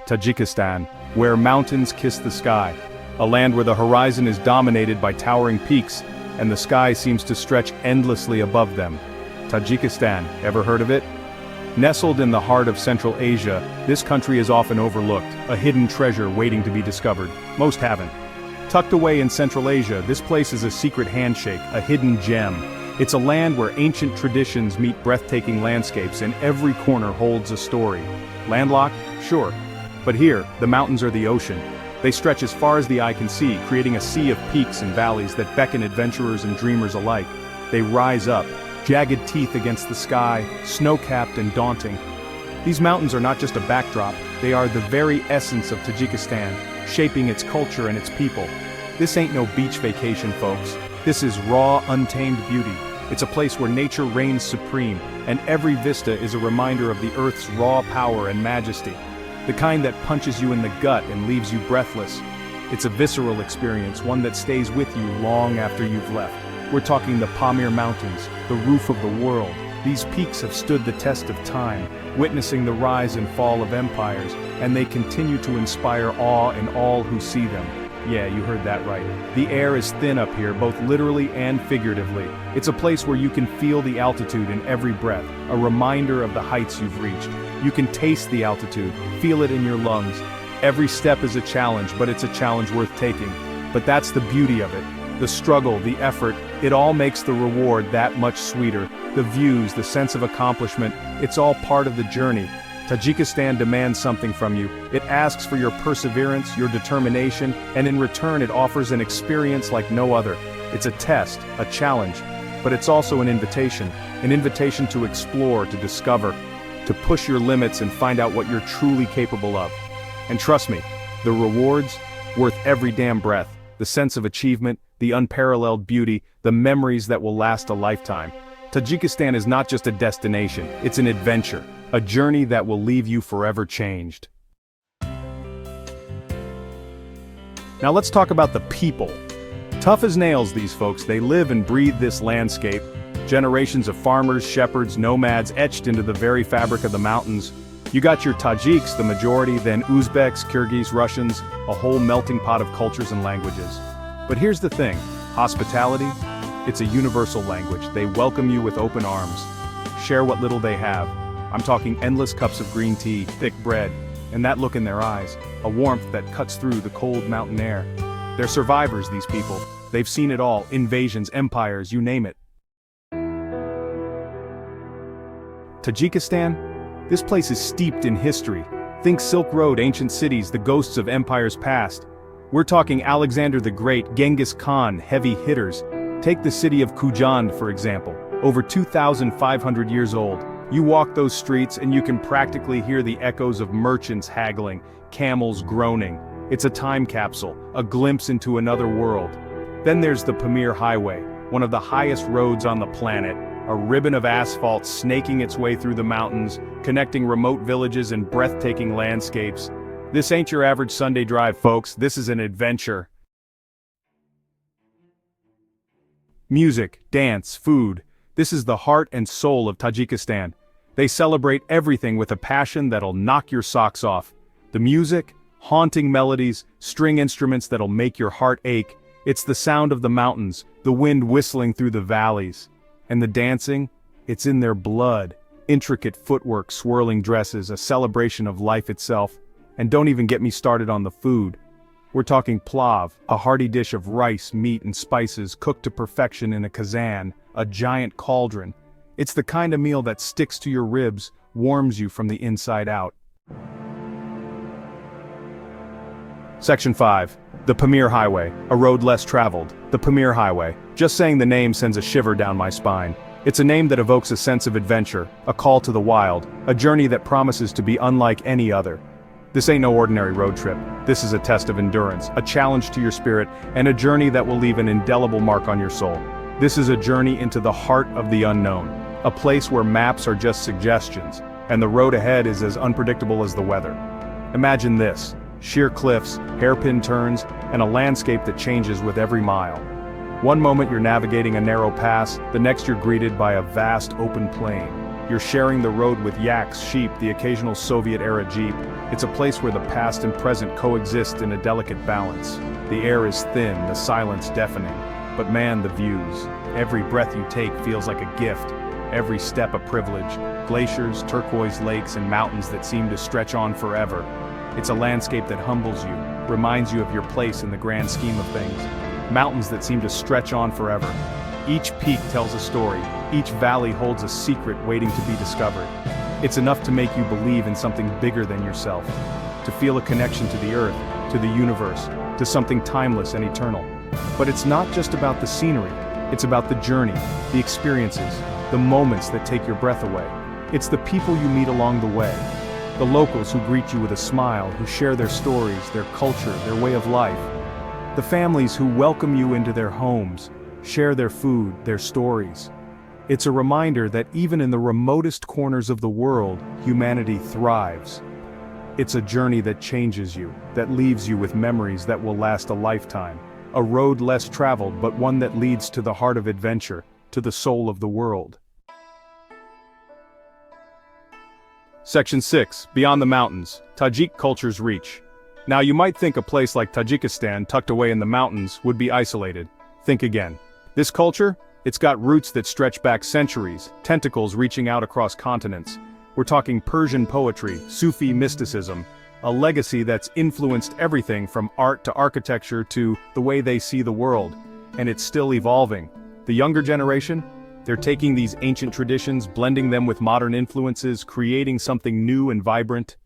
Tajikistan, where mountains kiss the sky. A land where the horizon is dominated by towering peaks, and the sky seems to stretch endlessly above them. Tajikistan, ever heard of it? Nestled in the heart of Central Asia, this country is often overlooked, a hidden treasure waiting to be discovered. Most haven't. Tucked away in Central Asia, this place is a secret handshake, a hidden gem. It's a land where ancient traditions meet breathtaking landscapes, and every corner holds a story. Landlocked? Sure. But here, the mountains are the ocean. They stretch as far as the eye can see, creating a sea of peaks and valleys that beckon adventurers and dreamers alike. They rise up, jagged teeth against the sky, snow-capped and daunting. These mountains are not just a backdrop, they are the very essence of Tajikistan, shaping its culture and its people. This ain't no beach vacation, folks. This is raw, untamed beauty. It's a place where nature reigns supreme, and every vista is a reminder of the earth's raw power and majesty. The kind that punches you in the gut and leaves you breathless. It's a visceral experience, one that stays with you long after you've left. We're talking the Pamir Mountains, the roof of the world. These peaks have stood the test of time, witnessing the rise and fall of empires, and they continue to inspire awe in all who see them. Yeah, you heard that right. The air is thin up here, both literally and figuratively. It's a place where you can feel the altitude in every breath, a reminder of the heights you've reached. You can taste the altitude, feel it in your lungs. Every step is a challenge, but it's a challenge worth taking. But that's the beauty of it. The struggle, the effort, it all makes the reward that much sweeter. The views, the sense of accomplishment, it's all part of the journey. Tajikistan demands something from you. It asks for your perseverance, your determination, and in return it offers an experience like no other. It's a test, a challenge, but it's also an invitation to explore, to discover, to push your limits and find out what you're truly capable of. And trust me, the rewards, worth every damn breath. The sense of achievement, the unparalleled beauty, the memories that will last a lifetime. Tajikistan is not just a destination, it's an adventure, a journey that will leave you forever changed. Now let's talk about the people. Tough as nails, these folks, they live and breathe this landscape. Generations of farmers, shepherds, nomads etched into the very fabric of the mountains. You got your Tajiks, the majority, then Uzbeks, Kyrgyz, Russians, a whole melting pot of cultures and languages. But here's the thing, hospitality, it's a universal language. They welcome you with open arms. Share what little they have. I'm talking endless cups of green tea, thick bread, and that look in their eyes, a warmth that cuts through the cold mountain air. They're survivors, these people. They've seen it all, invasions, empires, you name it. Tajikistan? This place is steeped in history. Think Silk Road, ancient cities, the ghosts of empires past. We're talking Alexander the Great, Genghis Khan, heavy hitters. Take the city of Kyrgyz, for example, over 2,500 years old. You walk those streets and you can practically hear the echoes of merchants haggling, camels groaning. It's a time capsule, a glimpse into another world. Then there's the Pamir Highway, one of the highest roads on the planet, a ribbon of asphalt snaking its way through the mountains, connecting remote villages and breathtaking landscapes. This ain't your average Sunday drive, folks, this is an adventure. Music, dance, food. This is the heart and soul of Tajikistan. They celebrate everything with a passion that'll knock your socks off. The music, haunting melodies, string instruments that'll make your heart ache. It's the sound of the mountains, the wind whistling through the valleys. And the dancing, it's in their blood. Intricate footwork, swirling dresses, a celebration of life itself. And don't even get me started on the food. We're talking plov, a hearty dish of rice, meat, and spices cooked to perfection in a kazan, a giant cauldron. It's the kind of meal that sticks to your ribs, warms you from the inside out. Section 5. The Pamir Highway, a road less traveled. The Pamir Highway. Just saying the name sends a shiver down my spine. It's a name that evokes a sense of adventure, a call to the wild, a journey that promises to be unlike any other. This ain't no ordinary road trip. This is a test of endurance, a challenge to your spirit, and a journey that will leave an indelible mark on your soul. This is a journey into the heart of the unknown, a place where maps are just suggestions, and the road ahead is as unpredictable as the weather. Imagine this, sheer cliffs, hairpin turns, and a landscape that changes with every mile. One moment you're navigating a narrow pass, the next you're greeted by a vast open plain. You're sharing the road with yaks, sheep, the occasional Soviet-era jeep. It's a place where the past and present coexist in a delicate balance. The air is thin, the silence deafening. But man, the views. Every breath you take feels like a gift. Every step a privilege. Glaciers, turquoise lakes, and mountains that seem to stretch on forever. It's a landscape that humbles you, reminds you of your place in the grand scheme of things. Mountains that seem to stretch on forever. Each peak tells a story, each valley holds a secret waiting to be discovered. It's enough to make you believe in something bigger than yourself, to feel a connection to the earth, to the universe, to something timeless and eternal. But it's not just about the scenery, it's about the journey, the experiences, the moments that take your breath away. It's the people you meet along the way. The locals who greet you with a smile, who share their stories, their culture, their way of life. The families who welcome you into their homes, share their food, their stories. It's a reminder that even in the remotest corners of the world, humanity thrives. It's a journey that changes you, that leaves you with memories that will last a lifetime. A road less traveled, but one that leads to the heart of adventure, to the soul of the world. Section 6, Beyond the Mountains, Tajik Culture's Reach. Now you might think a place like Tajikistan, tucked away in the mountains, would be isolated. Think again. This culture? It's got roots that stretch back centuries, tentacles reaching out across continents. We're talking Persian poetry, Sufi mysticism, a legacy that's influenced everything from art to architecture to the way they see the world. And it's still evolving. The younger generation? They're taking these ancient traditions, blending them with modern influences, creating something new and vibrant.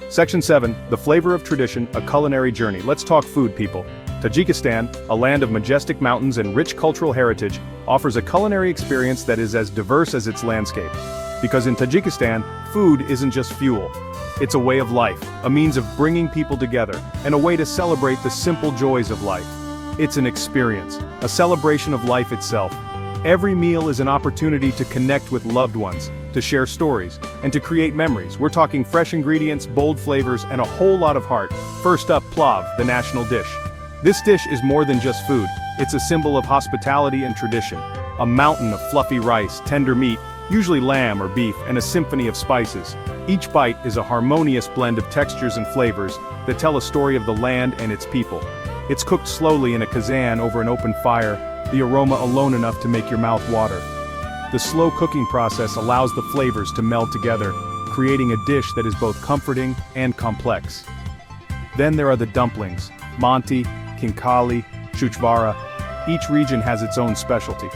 Section 7, The Flavor of Tradition, A Culinary Journey. Let's talk food, people. Tajikistan, a land of majestic mountains and rich cultural heritage, offers a culinary experience that is as diverse as its landscape. Because in Tajikistan, food isn't just fuel. It's a way of life, a means of bringing people together, and a way to celebrate the simple joys of life. It's an experience, a celebration of life itself. Every meal is an opportunity to connect with loved ones, to share stories, and to create memories. We're talking fresh ingredients, bold flavors, and a whole lot of heart. First up, plov, the national dish. This dish is more than just food. It's a symbol of hospitality and tradition. A mountain of fluffy rice, tender meat, usually lamb or beef, and a symphony of spices. Each bite is a harmonious blend of textures and flavors that tell a story of the land and its people. It's cooked slowly in a kazan over an open fire, the aroma alone enough to make your mouth water. The slow cooking process allows the flavors to meld together, creating a dish that is both comforting and complex. Then there are the dumplings, manti, kinkali, chuchvara. Each region has its own specialty.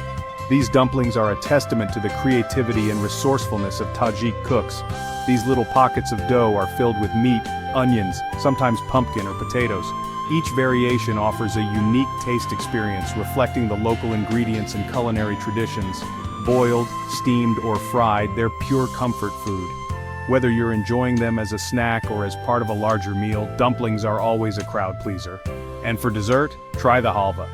These dumplings are a testament to the creativity and resourcefulness of Tajik cooks. These little pockets of dough are filled with meat, onions, sometimes pumpkin or potatoes. Each variation offers a unique taste experience reflecting the local ingredients and culinary traditions. Boiled, steamed, or fried, they're pure comfort food. Whether you're enjoying them as a snack or as part of a larger meal, dumplings are always a crowd pleaser. And for dessert, try the halva.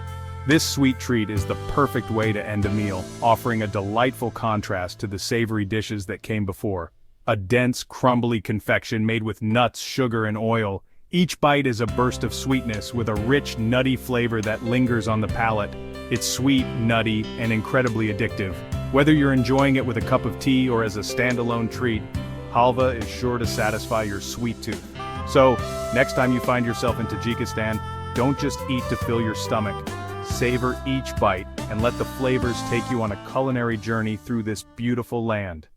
This sweet treat is the perfect way to end a meal, offering a delightful contrast to the savory dishes that came before. A dense, crumbly confection made with nuts, sugar, and oil. Each bite is a burst of sweetness with a rich, nutty flavor that lingers on the palate. It's sweet, nutty, and incredibly addictive. Whether you're enjoying it with a cup of tea or as a standalone treat, halva is sure to satisfy your sweet tooth. So, next time you find yourself in Tajikistan, don't just eat to fill your stomach. Savor each bite and let the flavors take you on a culinary journey through this beautiful land.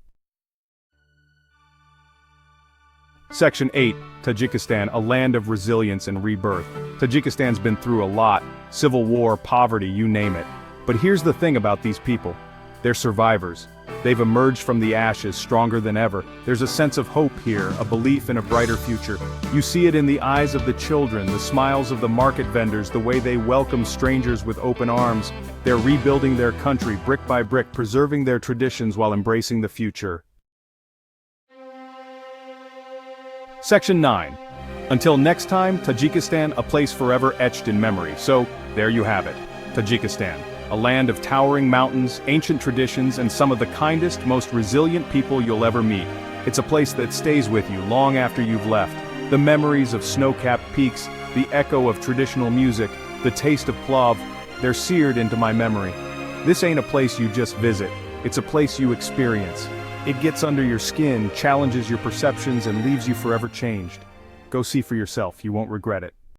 Section 8, Tajikistan, a land of resilience and rebirth. Tajikistan's been through a lot, civil war, poverty, you name it. But here's the thing about these people. They're survivors. They've emerged from the ashes stronger than ever. There's a sense of hope here, a belief in a brighter future. You see it in the eyes of the children, the smiles of the market vendors, the way they welcome strangers with open arms. They're rebuilding their country brick by brick, preserving their traditions while embracing the future. Section 9. Until next time, Tajikistan, a place forever etched in memory. So, there you have it. Tajikistan, a land of towering mountains, ancient traditions, and some of the kindest, most resilient people you'll ever meet. It's a place that stays with you long after you've left. The memories of snow-capped peaks, the echo of traditional music, the taste of plov, they're seared into my memory. This ain't a place you just visit, it's a place you experience. It gets under your skin, challenges your perceptions, and leaves you forever changed. Go see for yourself, you won't regret it.